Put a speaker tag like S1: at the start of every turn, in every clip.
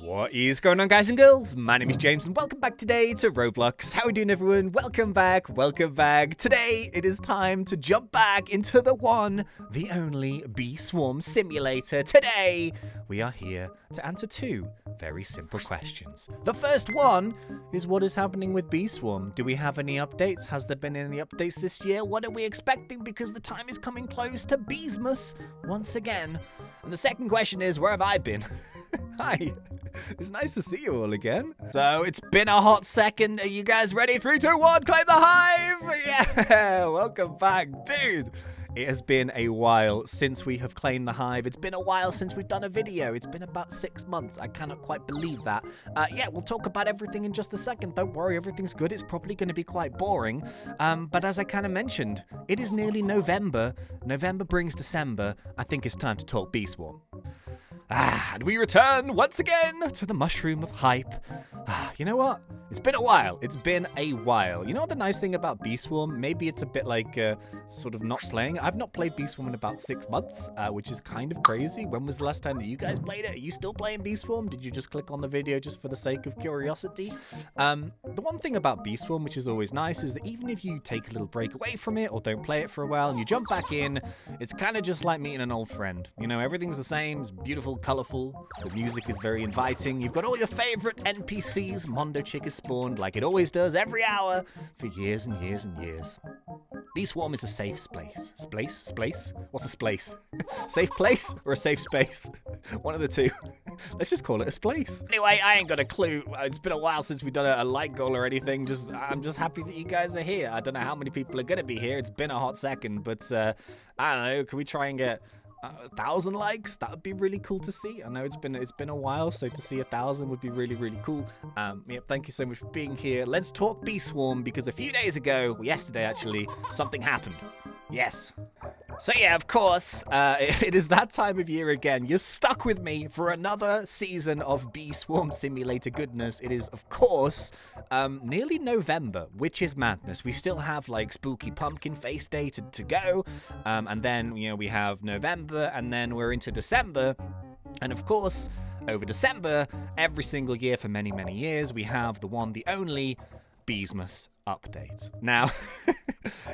S1: What is going on, guys and girls? My name is James and welcome back today to Roblox. How are we doing, everyone? Welcome back, welcome back. Today it is time to jump back into the one, the only Bee Swarm Simulator. Today we are here to answer two very simple questions. The first one is, what is happening with Bee Swarm? Do we have any updates? Has there been any updates this year? What are we expecting? Because the time is coming close to Beesmas once again. And the second question is, where have I been? Hi. It's nice to see you all again. So it's been a hot second. Are you guys ready? 3, 2, 1, claim the hive! Yeah, welcome back, dude. It has been a while since we have claimed the hive. It's been a while since we've done a video. It's been about 6 months. I cannot quite believe that. Yeah, we'll talk about everything in just a second. Don't worry, everything's good. It's probably going to be quite boring. But as I kind of mentioned, it is nearly November. November brings December. I think it's time to talk Bee Swarm. And we return once again to the mushroom of hype. You know what? It's been a while. It's been a while. You know what the nice thing about Bee Swarm? Maybe it's a bit like sort of not playing. I've not played Bee Swarm in about 6 months, which is kind of crazy. When was the last time that you guys played it? Are you still playing Bee Swarm? Did you just click on the video just for the sake of curiosity? The one thing about Bee Swarm, which is always nice, is that even if you take a little break away from it or don't play it for a while and you jump back in, it's kind of just like meeting an old friend. You know, everything's the same. It's beautiful, colorful. The music is very inviting. You've got all your favorite NPCs. Mondo Chick is spawned like it always does every hour for years and years and years. Bee Swarm is a safe space. Splace? What's a splace? Safe place or a safe space? One of the two. Let's just call it a splace. Anyway, I ain't got a clue. It's been a while since we've done a like goal or anything. I'm just happy that you guys are here. I don't know how many people are going to be here. It's been a hot second, but I don't know. Can we try and get 1,000 likes? That would be really cool to see. I know it's been a while, so to see 1,000 would be really, really cool. Yep, thank you so much for being here. Let's talk Bee Swarm, because a few days ago, well, yesterday actually, something happened. Yes. So yeah, of course, it is that time of year again. You're stuck with me for another season of Bee Swarm Simulator goodness. It is, of course, nearly November, which is madness. We still have, like, Spooky Pumpkin Face Day to go. And then, you know, we have November, and then we're into December. And, of course, over December, every single year for many, many years, we have the one, the only Beesmas update. Now,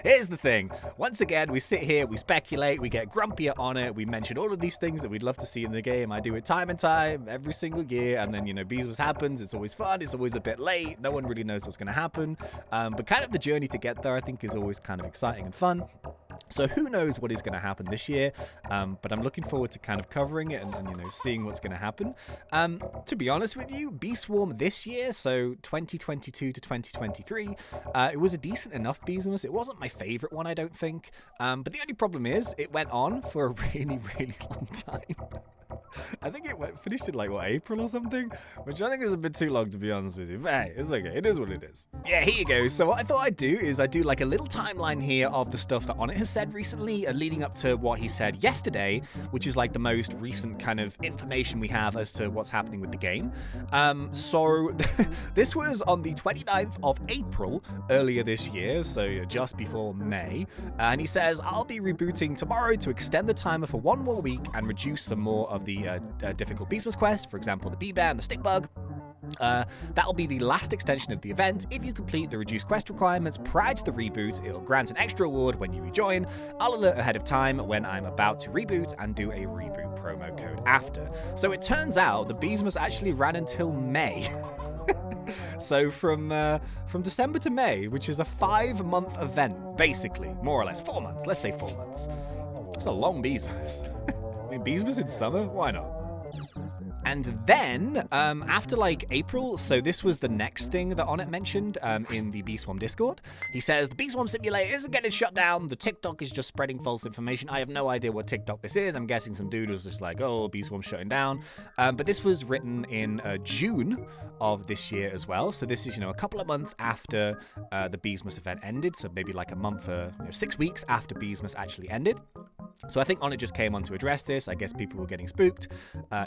S1: here's the thing. Once again, we sit here, we speculate, we get grumpier on it, we mention all of these things that we'd love to see in the game. I do it time and time, every single year, and then, you know, Beesmas happens. It's always fun, it's always a bit late, no one really knows what's going to happen. But kind of the journey to get there, I think, is always kind of exciting and fun. So who knows what is going to happen this year, but I'm looking forward to kind of covering it and you know, seeing what's going to happen. To be honest with you, Bee Swarm this year, so 2022 to 2023, it was a decent enough Beesmas. It wasn't my favorite one, I don't think, but the only problem is it went on for a really, really long time. I think it finished in, like, what, April or something? Which I think is a bit too long, to be honest with you. But hey, it's okay. It is what it is. Yeah, here you go. So what I thought I'd do is I do, like, a little timeline here of the stuff that Onnit has said recently, leading up to what he said yesterday, which is, like, the most recent kind of information we have as to what's happening with the game. So this was on the 29th of April earlier this year, so just before May. And he says, I'll be rebooting tomorrow to extend the timer for 1 more week and reduce some more of the difficult Beesmas quests, for example, the bee bear and the stick bug. That'll be the last extension of the event. If you complete the reduced quest requirements prior to the reboot, it'll grant an extra reward when you rejoin. I'll alert ahead of time when I'm about to reboot and do a reboot promo code after. So it turns out the Beesmas actually ran until May. So from December to May, which is a 5-month event, basically, more or less 4 months. Let's say 4 months. It's a long Beesmas. I mean, Beesmas in summer? Why not? And then, after, like, April, so this was the next thing that Onnit mentioned in the Bee Swarm Discord. He says, the Bee Swarm Simulator isn't getting shut down. The TikTok is just spreading false information. I have no idea what TikTok this is. I'm guessing some dude was just like, oh, Bee Swarm's shutting down. But this was written in June of this year as well. So this is, you know, a couple of months after the Beesmas event ended. So maybe like a month, 6 weeks after Beesmas actually ended. So I think On It just came on to address this. I guess people were getting spooked.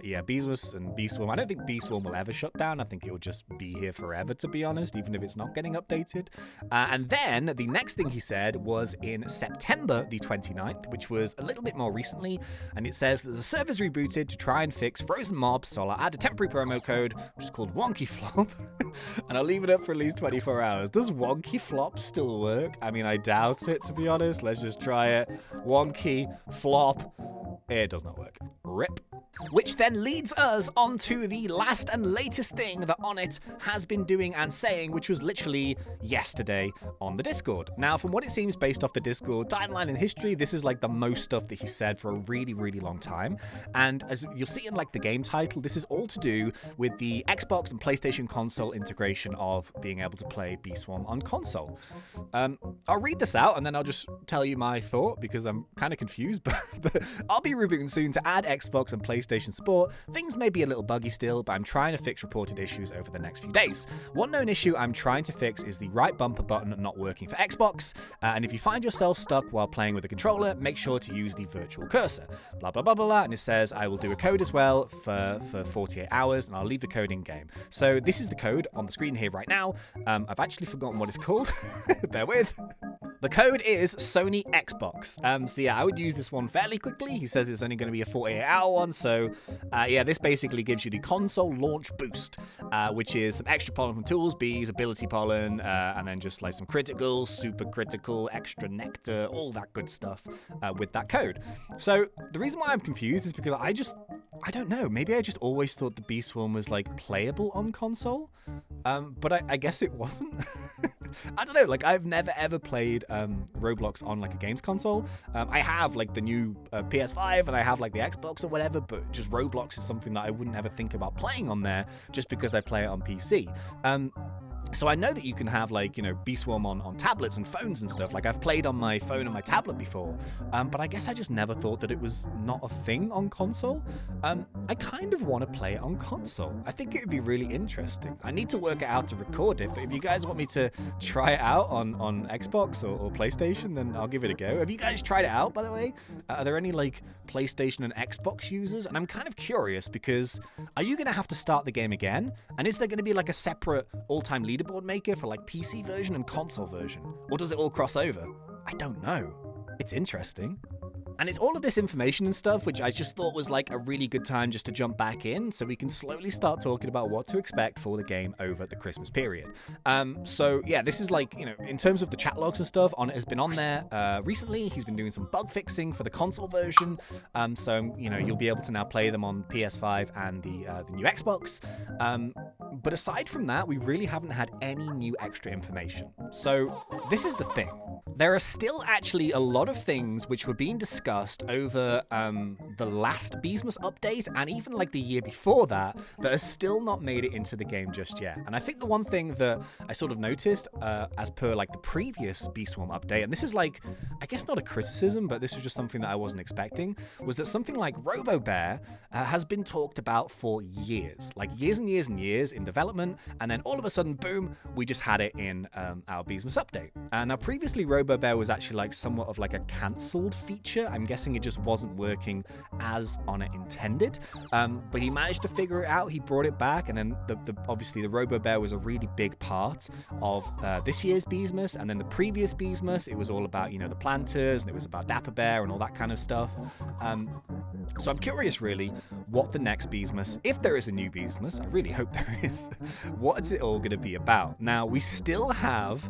S1: Yeah, Beesmas and Beeswarm. I don't think Beeswarm will ever shut down. I think it will just be here forever, to be honest, even if it's not getting updated. And then the next thing he said was in September the 29th, which was a little bit more recently. And it says that the server's rebooted to try and fix frozen mobs. So I'll add a temporary promo code, which is called Wonky Flop. And I'll leave it up for at least 24 hours. Does Wonky Flop still work? I mean, I doubt it, to be honest. Let's just try it. Wonky Flop. It does not work. RIP. Which then leads us on to the last and latest thing that On It has been doing and saying, which was literally yesterday on the Discord. Now, from what it seems based off the Discord timeline and history, this is like the most stuff that he said for a really, really long time. And as you'll see in like the game title, this is all to do with the Xbox and PlayStation console integration of being able to play Beeswarm on console. I'll read this out and then I'll just tell you my thought because I'm kind of confused, but I'll be rebooting soon to add Xbox and PlayStation support. Things may be a little buggy still, but I'm trying to fix reported issues over the next few days. One known issue I'm trying to fix is the right bumper button not working for Xbox, and if you find yourself stuck while playing with a controller, make sure to use the virtual cursor. Blah, blah, blah, blah, blah, and it says I will do a code as well for 48 hours, and I'll leave the code in game. So this is the code on the screen here right now. I've actually forgotten what it's called. Bear with. The code is Sony Xbox. So yeah, I would use this one fairly quickly. He says it's only going to be a 48-hour one. So yeah, this basically gives you the console launch boost, which is some extra pollen from tools, bees, ability pollen, and then just like some critical, super critical, extra nectar, all that good stuff with that code. So the reason why I'm confused is because I don't know. Maybe I just always thought the Beeswarm was like playable on console, but I guess it wasn't. I don't know. Like I've never ever played Roblox on like a games console. I have like the new PS5 and I have like the Xbox or whatever, but just Roblox is something that I wouldn't ever think about playing on there just because I play it on PC. So I know that you can have like, you know, Beeswarm on tablets and phones and stuff. Like I've played on my phone and my tablet before, but I guess I just never thought that it was not a thing on console. I kind of want to play it on console. I think it would be really interesting. I need to work it out to record it, but if you guys want me to try it out on Xbox or PlayStation, then I'll give it a go. Have you guys tried it out, by the way? Are there any like PlayStation and Xbox users? And I'm kind of curious because are you going to have to start the game again? And is there going to be like a separate all-time leaderboard maker for like PC version and console version? Or does it all cross over? I don't know. It's interesting. And it's all of this information and stuff, which I just thought was like a really good time just to jump back in so we can slowly start talking about what to expect for the game over the Christmas period. So yeah, this is like, you know, in terms of the chat logs and stuff, On It has been on there recently. He's been doing some bug fixing for the console version. So, you know, you'll be able to now play them on PS5 and the new Xbox. But aside from that, we really haven't had any new extra information. So this is the thing. There are still actually a lot of things which were being discussed over the last Beesmas update and even like the year before that have still not made it into the game just yet. And I think the one thing that I sort of noticed as per like the previous Beeswarm update, and this is like, I guess not a criticism, but this was just something that I wasn't expecting, was that something like Robo Bear has been talked about for years, like years and years and years in development, and then all of a sudden, boom, we just had it in our Beesmas update. Now previously Robo Bear was actually like somewhat of like a cancelled feature. I'm guessing it just wasn't working as On It intended, but he managed to figure it out. He brought it back, and then obviously the Robo Bear was a really big part of this year's Beesmas, and then the previous Beesmas, it was all about, you know, the planters, and it was about Dapper Bear and all that kind of stuff. So I'm curious really what the next Beesmas, if there is a new Beesmas, I really hope there is, what is it all going to be about? Now we still have,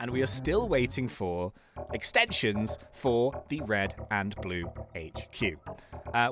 S1: and we are still waiting for extensions for the Red and Blue HQ.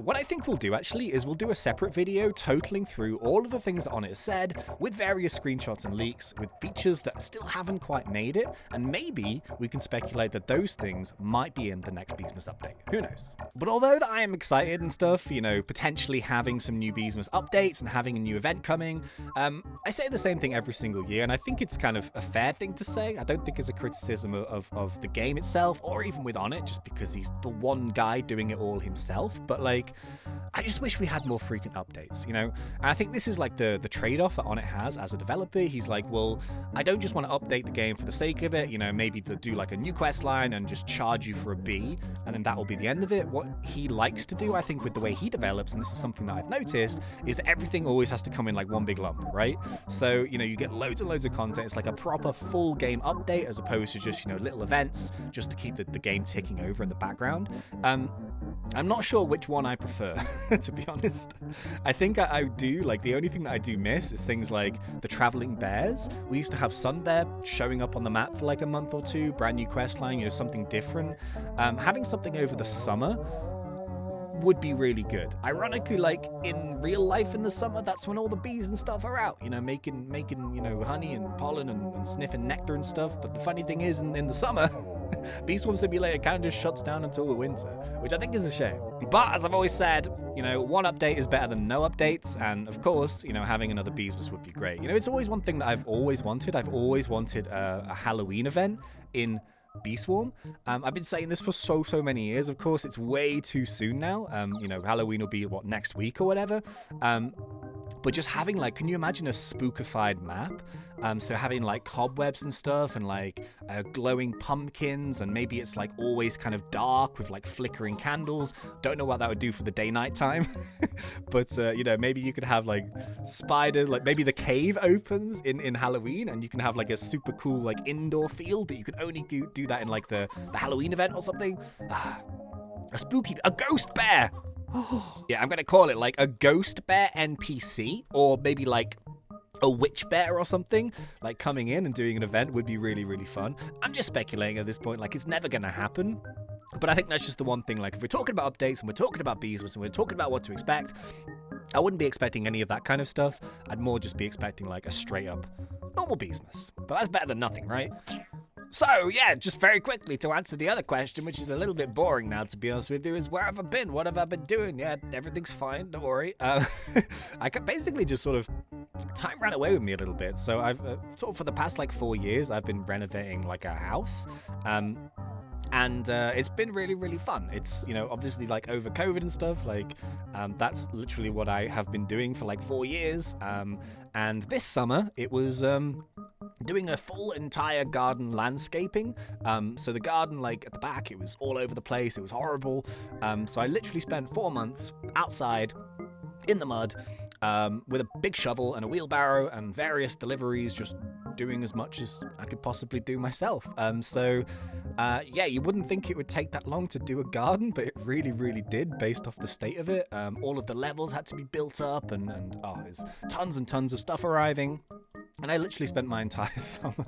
S1: What I think we'll do actually is we'll do a separate video totaling through all of the things that On It has said with various screenshots and leaks with features that still haven't quite made it, and maybe we can speculate that those things might be in the next Beesmas update. Who knows? But although that I am excited and stuff, you know, potentially having some new Beesmas updates and having a new event coming, I say the same thing every single year, and I think it's kind of a fair thing to say. I don't think it's a criticism of the game itself or even with On It, just because he's the one guy doing it all himself. But like, I just wish we had more frequent updates, you know? And I think this is like the trade-off that Onnit has as a developer. He's like, well, I don't just want to update the game for the sake of it, you know, maybe to do like a new quest line and just charge you for a bee, and then that will be the end of it. What he likes to do, I think, with the way he develops, and this is something that I've noticed, is that everything always has to come in like one big lump, right? So, you know, you get loads and loads of content. It's like a proper full game update as opposed to just, you know, little events just to keep the game ticking over in the background. I'm not sure which one I prefer, to be honest. I think I do, like, the only thing that I do miss is things like the traveling bears. We used to have Sun Bear showing up on the map for like a month or two, brand new quest line, you know, something different. Having something over the summer would be really good. Ironically, like in real life in the summer, that's when all the bees and stuff are out, you know, making you know, honey and pollen and sniffing nectar and stuff. But the funny thing is, in the summer, Bee Swarm Simulator kind of just shuts down until the winter, which I think is a shame. But as I've always said, you know, one update is better than no updates, and of course, you know, having another Beesmas would be great. You know, it's always one thing that I've always wanted. I've always wanted a Halloween event in Bee Swarm. I've been saying this for so many years. Of course, it's way too soon now. You know, Halloween will be, what, next week or whatever. But just having, like, can you imagine a spookified map? So having, like, cobwebs and stuff and, like, glowing pumpkins, and maybe it's, like, always kind of dark with, like, flickering candles. Don't know what that would do for the day-night time. But, you know, maybe you could have, like, spiders, like, maybe the cave opens in Halloween, and you can have, like, a super cool, like, indoor feel, but you can only do that in, like, the Halloween event or something. A ghost bear! Yeah, I'm gonna call it like a ghost bear NPC, or maybe like a witch bear or something, like coming in and doing an event would be really, really fun. I'm just speculating at this point, like it's never gonna happen. But I think that's just the one thing, like if we're talking about updates and we're talking about Beesmas and we're talking about what to expect, I wouldn't be expecting any of that kind of stuff. I'd more just be expecting like a straight up normal Beesmas. But that's better than nothing, right? So, yeah, just very quickly to answer the other question, which is a little bit boring now, to be honest with you, is where have I been? What have I been doing? Yeah, everything's fine, don't worry. I could basically just sort of, time ran away with me a little bit. So I've, sort of for the past like 4 years, I've been renovating like a house. And it's been really, really fun. It's, you know, obviously like over COVID and stuff, like that's literally what I have been doing for like 4 years. And this summer it was doing a full entire garden landscaping. So the garden, like at the back, it was all over the place. It was horrible. So I literally spent 4 months outside in the mud with a big shovel and a wheelbarrow and various deliveries, just doing as much as I could possibly do myself. Yeah, you wouldn't think it would take that long to do a garden, but it really, really did based off the state of it. All of the levels had to be built up, and there's tons and tons of stuff arriving. And I literally spent my entire summer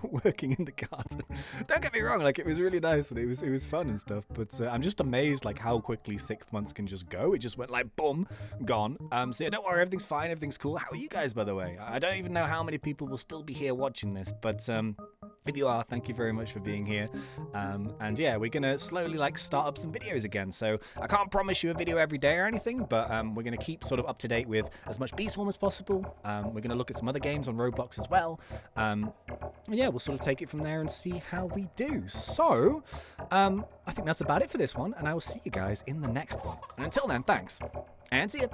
S1: working in the garden. Don't get me wrong, like it was really nice and it was fun and stuff, but I'm just amazed like how quickly 6 months can just go. It just went like boom, gone. So yeah, don't worry, everything's fine, everything's cool. How are you guys, by the way? I don't even know how many people will still be here watching this, but if you are, thank you very much for being here. And yeah, we're gonna slowly like start up some videos again. So I can't promise you a video every day or anything, but we're gonna keep sort of up to date with as much Bee Swarm as possible. We're gonna look at some other games on Roblox as well. And yeah, we'll sort of take it from there and see how we do. So I think that's about it for this one, and I will see you guys in the next one. And until then, thanks, and see ya.